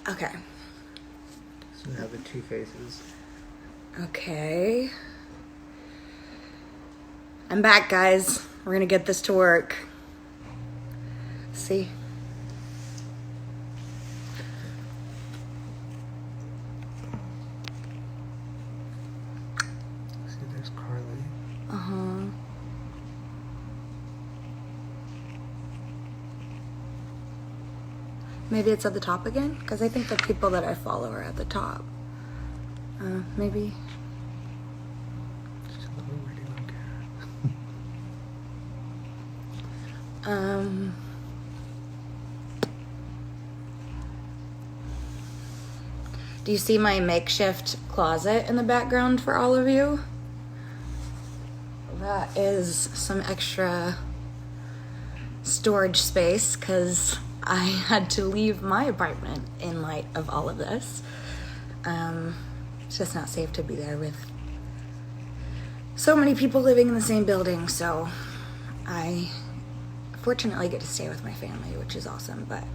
Okay. So now the two faces. Okay. I'm back, guys. We're gonna get this to work. See? See, there's Karlie. Uh-huh. Maybe it's at the top again? Because I think the people that I follow are at the top. Maybe. She's a little weird, I don't care. Do you see my makeshift closet in the background for all of you? That is some extra storage space because I had to leave my apartment in light of all of this. It's just not safe to be there with so many people living in the same building, so I fortunately get to stay with my family, which is awesome, but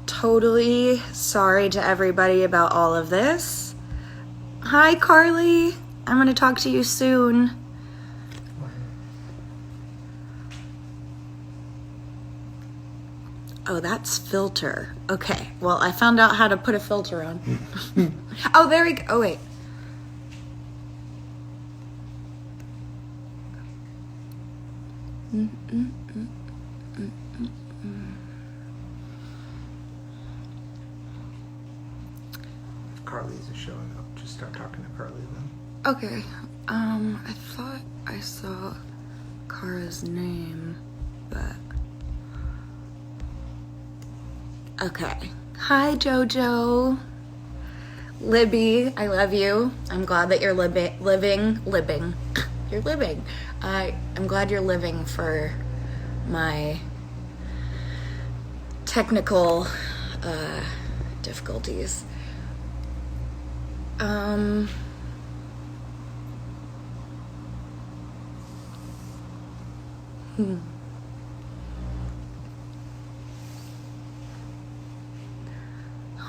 totally sorry to everybody about all of this. Hi, Karlie. I'm going to talk to you soon. Oh, that's filter. Okay. Well, I found out how to put a filter on. Oh, there we go. Oh, wait. If Karlie's showing up, just start talking to Karlie then. Okay. I thought I saw Kara's name, but... Okay. Hi, Jojo. Libby, I love you. I'm glad that you're living. You're living. I'm glad you're living for my technical difficulties.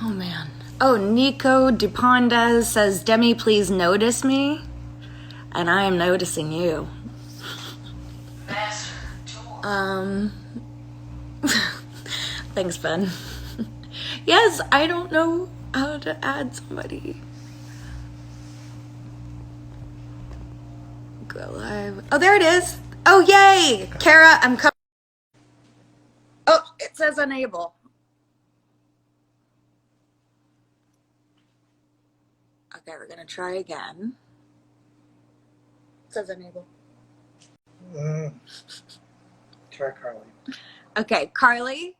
Oh, man. Oh, Nico Dupondez says, Demi, please notice me. And I am noticing you. Thanks, Ben. Yes, I don't know how to add somebody. Go live. Oh, there it is. Oh, yay. Kara, I'm coming. Oh, it says unable. Okay, we're gonna try again. It says unable. Try Karlie. Okay, Karlie,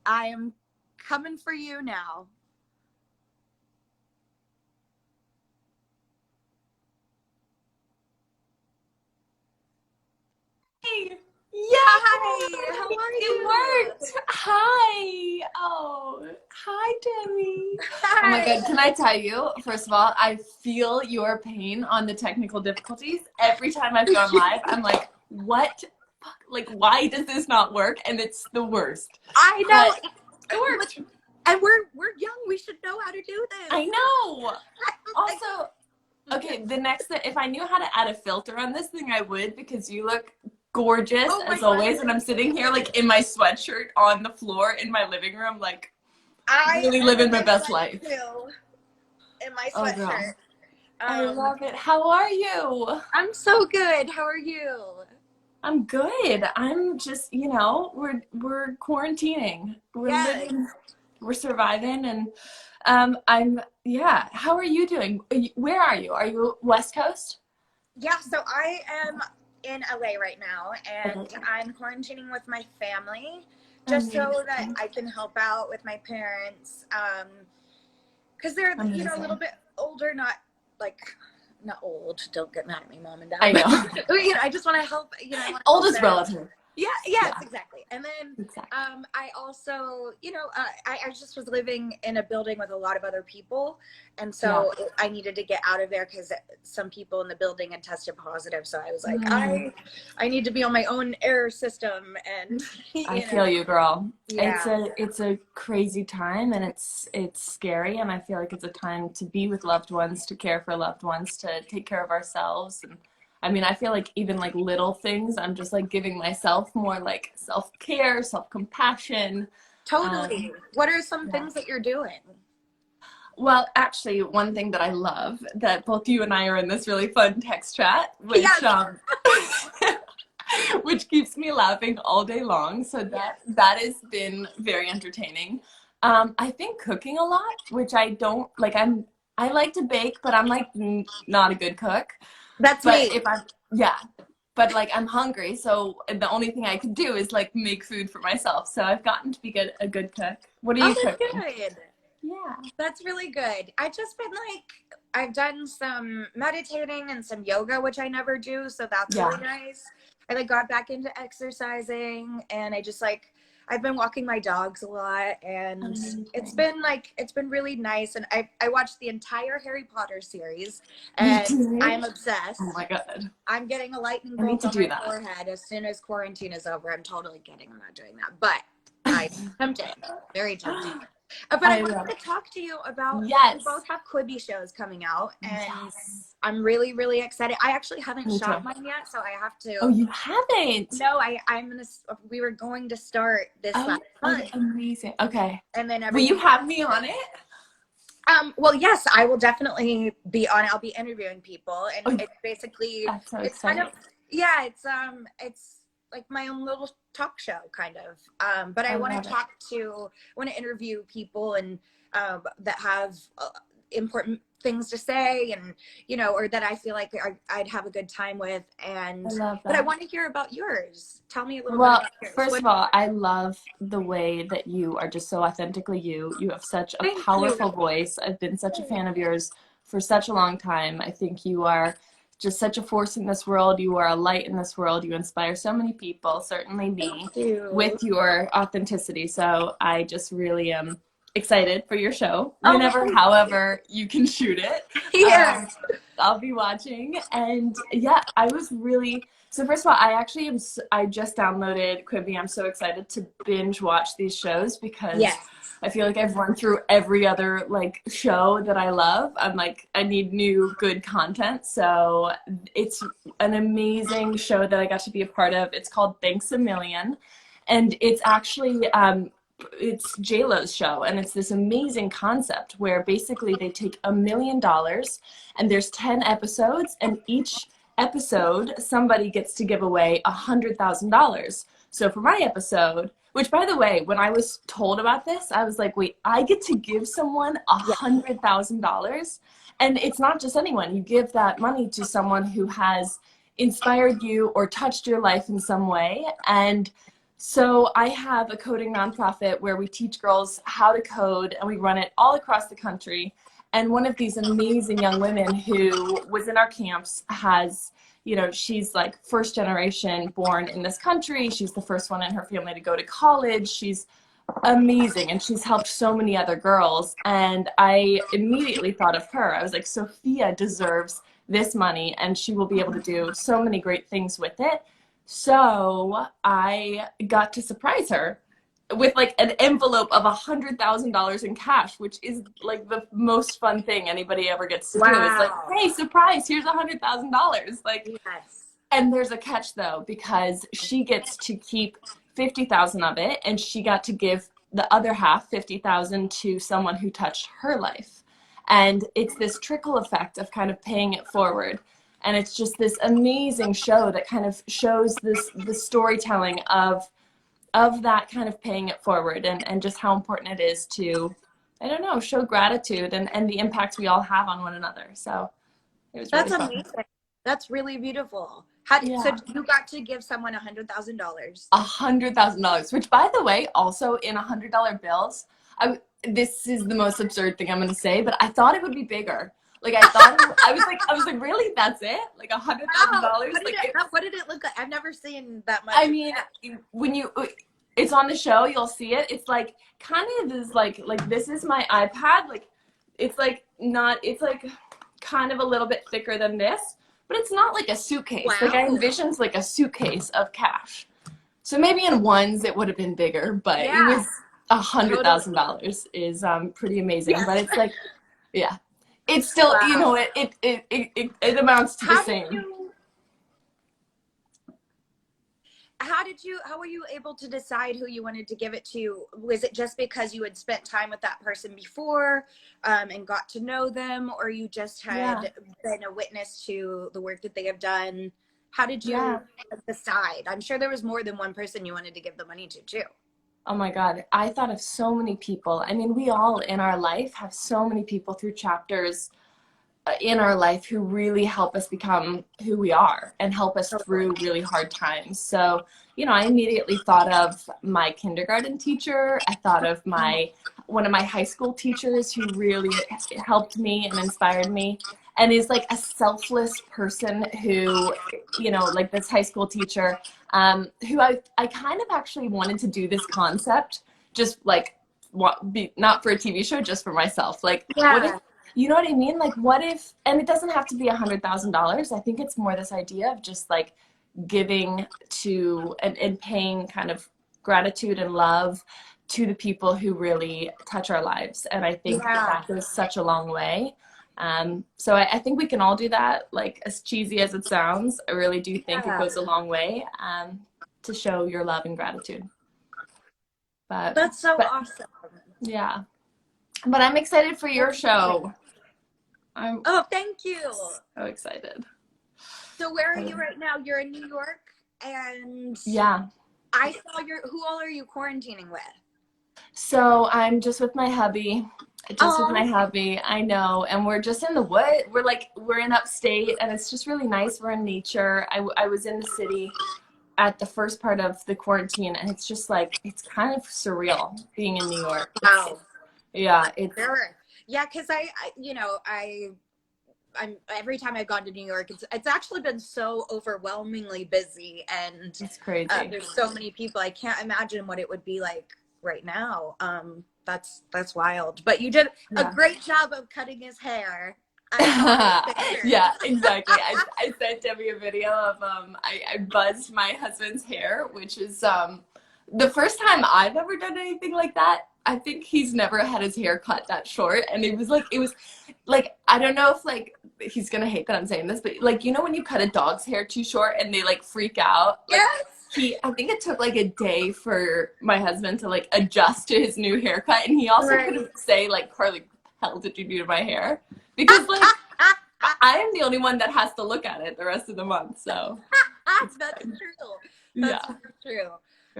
I am coming for you now. Hey. Yeah. Hi, how are you? It worked. Hi. Oh, hi, Demi. Hi. Oh my God. Can I tell you, first of all, I feel your pain on the technical difficulties. Every time I've gone live, I'm like, what? Like, why does this not work? And it's the worst. I know. But it worked. And we're young. We should know how to do this. I know. Also, okay, the next thing, if I knew how to add a filter on this thing, I would, because you look gorgeous as always, and I'm sitting here like in my sweatshirt on the floor in my living room, like really living my best life. In my sweatshirt. I love it. How are you? I'm so good. How are you? I'm good. I'm just, we're quarantining. We're living, we're surviving, and how are you doing? Where are you? Are you West Coast? Yeah, so I am in LA right now, and I'm quarantining with my family just so that I can help out with my parents, because they're a little bit older, not old, don't get mad at me, mom and dad. I know. I just want to help, Oldest relative. yes, exactly. And then Exactly. I also, I just was living in a building with a lot of other people, and Yeah. so I needed to get out of there because some people in the building had tested positive. So I was like, Mm. I need to be on my own air system, and I feel you, girl. Yeah. It's a crazy time, and it's scary, and I feel like it's a time to be with loved ones, to care for loved ones, to take care of ourselves. And I mean, I feel like even like little things, I'm just like giving myself more like self-care, self-compassion. Totally. What are some Yeah. things that you're doing? Well, actually, one thing that I love that both you and I are in this really fun text chat, which Yes. which keeps me laughing all day long. So that has been very entertaining. I think cooking a lot, which I don't like. I like to bake, but I'm like not a good cook. That's But me. if I'm yeah, but like I'm hungry, so the only thing I can do is like make food for myself. So I've gotten to be a good cook. What are Oh, you that's cooking? good. Yeah. That's really good. I just been I've done some meditating and some yoga, which I never do, so that's Yeah. really nice. I got back into exercising, and I've been walking my dogs a lot, and it's Amazing. been really nice. And I watched the entire Harry Potter series, Me and too. I'm Oh obsessed. my God. I'm getting a lightning I need bolt to on do my that. forehead as soon as quarantine is over. I'm totally kidding. I'm not doing that, but I'm tempted, very tempted. But I I wanted love to it. talk to you about, we Yes. both have Quibi shows coming out, and Yes. I'm really, really excited. I actually haven't Me shot too. mine yet, so I have Oh, to. you haven't? No, I'm gonna. We were going to start this Oh, last oh, month, amazing. Okay. and then Will you everything. have me on it? Well, yes, I will definitely be on. I'll be interviewing people, and Oh, it's basically, that's so it's kind of, exciting. yeah, it's like my own little talk show, kind of. But I I want love to it. want to interview people, and that have important things to say, and or that I feel like I'd have a good time with. I And love but I that. want to hear about yours. Tell me a little bit Well, about yours. first What? of all, I love the way that you are just so authentically you. You have such a Thank you. powerful voice. I've been such a fan of yours for such a long time. I think you are just such a force in this world. You are a light in this world. You inspire so many people, certainly me, Thank you. with your authenticity. So I just really am excited for your show. Oh, Whenever, however, you can shoot it. yeah. I'll be watching. And yeah, I was really so first of all, I just downloaded Quibi. I'm so excited to binge watch these shows because Yes. I feel like I've run through every other like show that I love. I'm like I need new good content. So it's an amazing show that I got to be a part of. It's called Thanks a Million, and it's actually it's J-Lo's show, and it's this amazing concept where basically they take $1 million and there's 10 episodes, and each episode somebody gets to give away $100,000. So for my episode, which by the way, when I was told about this, I was like, wait, I get to give someone Yeah. $100,000? And it's not just anyone. You give that money to someone who has inspired you or touched your life in some way. And so I have a coding nonprofit where we teach girls how to code, and we run it all across the country. And one of these amazing young women who was in our camps has, she's like first generation born in this country. She's the first one in her family to go to college. She's amazing, and she's helped so many other girls. And I immediately thought of her. I was like, Sophia deserves this money, and she will be able to do so many great things with it. So I got to surprise her with like an envelope of $100,000 in cash, which is like the most fun thing anybody ever gets to do. It's like, Wow. hey, surprise, here's $100,000. Like, Yes. and there's a catch though, because she gets to keep 50,000 of it, and she got to give the other half, 50,000, to someone who touched her life. And it's this trickle effect of kind of paying it forward. And it's just this amazing show that kind of shows the storytelling of that kind of paying it forward, and just how important it is to, I don't know, show gratitude and the impact we all have on one another. So it was really That's fun. amazing. That's really beautiful. So Yeah. you got to give someone $100,000? $100,000, which by the way, also in $100 bills, this is the most absurd thing I'm going to say, but I thought it would be bigger. Like I thought, I was like, really? That's it? Like $100,000? What did Like what did it look like? I've never seen that much. I mean, when it's on the show, you'll see it. It's like kind of is like this is my iPad. Like it's like not. It's like kind of a little bit thicker than this, but it's not like a suitcase. Wow. Like I envisioned like a suitcase of cash. So maybe in ones it would have been bigger, but it was $100,000 is pretty amazing. Yes. But it's like, yeah, it's still you know it amounts to the same. How were you able to decide who you wanted to give it to? Was it just because you had spent time with that person before and got to know them, or you just had been a witness to the work that they have done? How did you decide? I'm sure there was more than one person you wanted to give the money to too. Oh my God, I thought of so many people. I mean, we all in our life have so many people through chapters in our life who really help us become who we are and help us through really hard times. So, you know, I immediately thought of my kindergarten teacher. I thought of one of my high school teachers who really helped me and inspired me and is like a selfless person who, you know, like this high school teacher who I kind of actually wanted to do this concept just like not for a TV show, just for myself. Like, what if, you know what I mean? Like, what if, and it doesn't have to be $100,000. I think it's more this idea of just like giving to and paying kind of gratitude and love to the people who really touch our lives. And I think that goes such a long way. So I think we can all do that. Like, as cheesy as it sounds, I really do think it goes a long way to show your love and gratitude. But that's awesome. Yeah. But I'm excited for your show. Oh, thank you. So excited. So where are you right now? You're in New York, and I saw who all are you quarantining with? So I'm just with my hubby. I know. And we're just in the wood. We're in upstate, and it's just really nice. We're in nature. I was in the city at the first part of the quarantine, and it's just like, it's kind of surreal being in New York. Yeah, it's because I'm every time I've gone to New York, it's actually been so overwhelmingly busy, and it's crazy. There's so many people. I can't imagine what it would be like right now. That's wild. But you did a great job of cutting his hair. Yeah, exactly. I sent Demi a video of I buzzed my husband's hair, which is the first time I've ever done anything like that. I think he's never had his hair cut that short, and it was like I don't know if like he's gonna hate that I'm saying this, but like, you know when you cut a dog's hair too short and they like freak out? Like, I think it took like a day for my husband to like adjust to his new haircut, and he also couldn't say like, Karlie, what the hell did you do to my hair? Because like I am the only one that has to look at it the rest of the month. So that's true. That's true.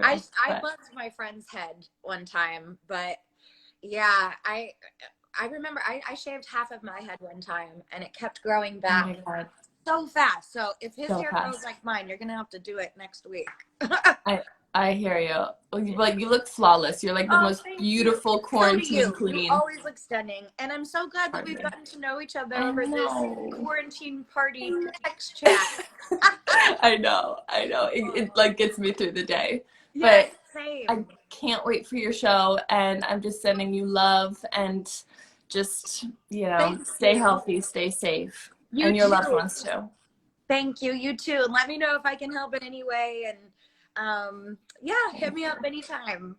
I buzzed my friend's head one time, but I remember I shaved half of my head one time, and it kept growing back. Oh my God. So fast. So if his hair grows like mine, you're gonna have to do it next week. I hear you. Like, you look flawless. You're like the most beautiful quarantine queen. You always look stunning, and I'm so glad that we've gotten to know each other over this quarantine party text chat. I know. It like gets me through the day. But same. I can't wait for your show, and I'm just sending you love, and just, you know, stay healthy, stay safe, and your loved ones too. Thank you. You too. And let me know if I can help in any way. And hit me up anytime.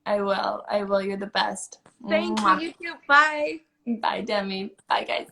I will. You're the best. Thank you. You too. Bye. Bye, Demi. Bye, guys.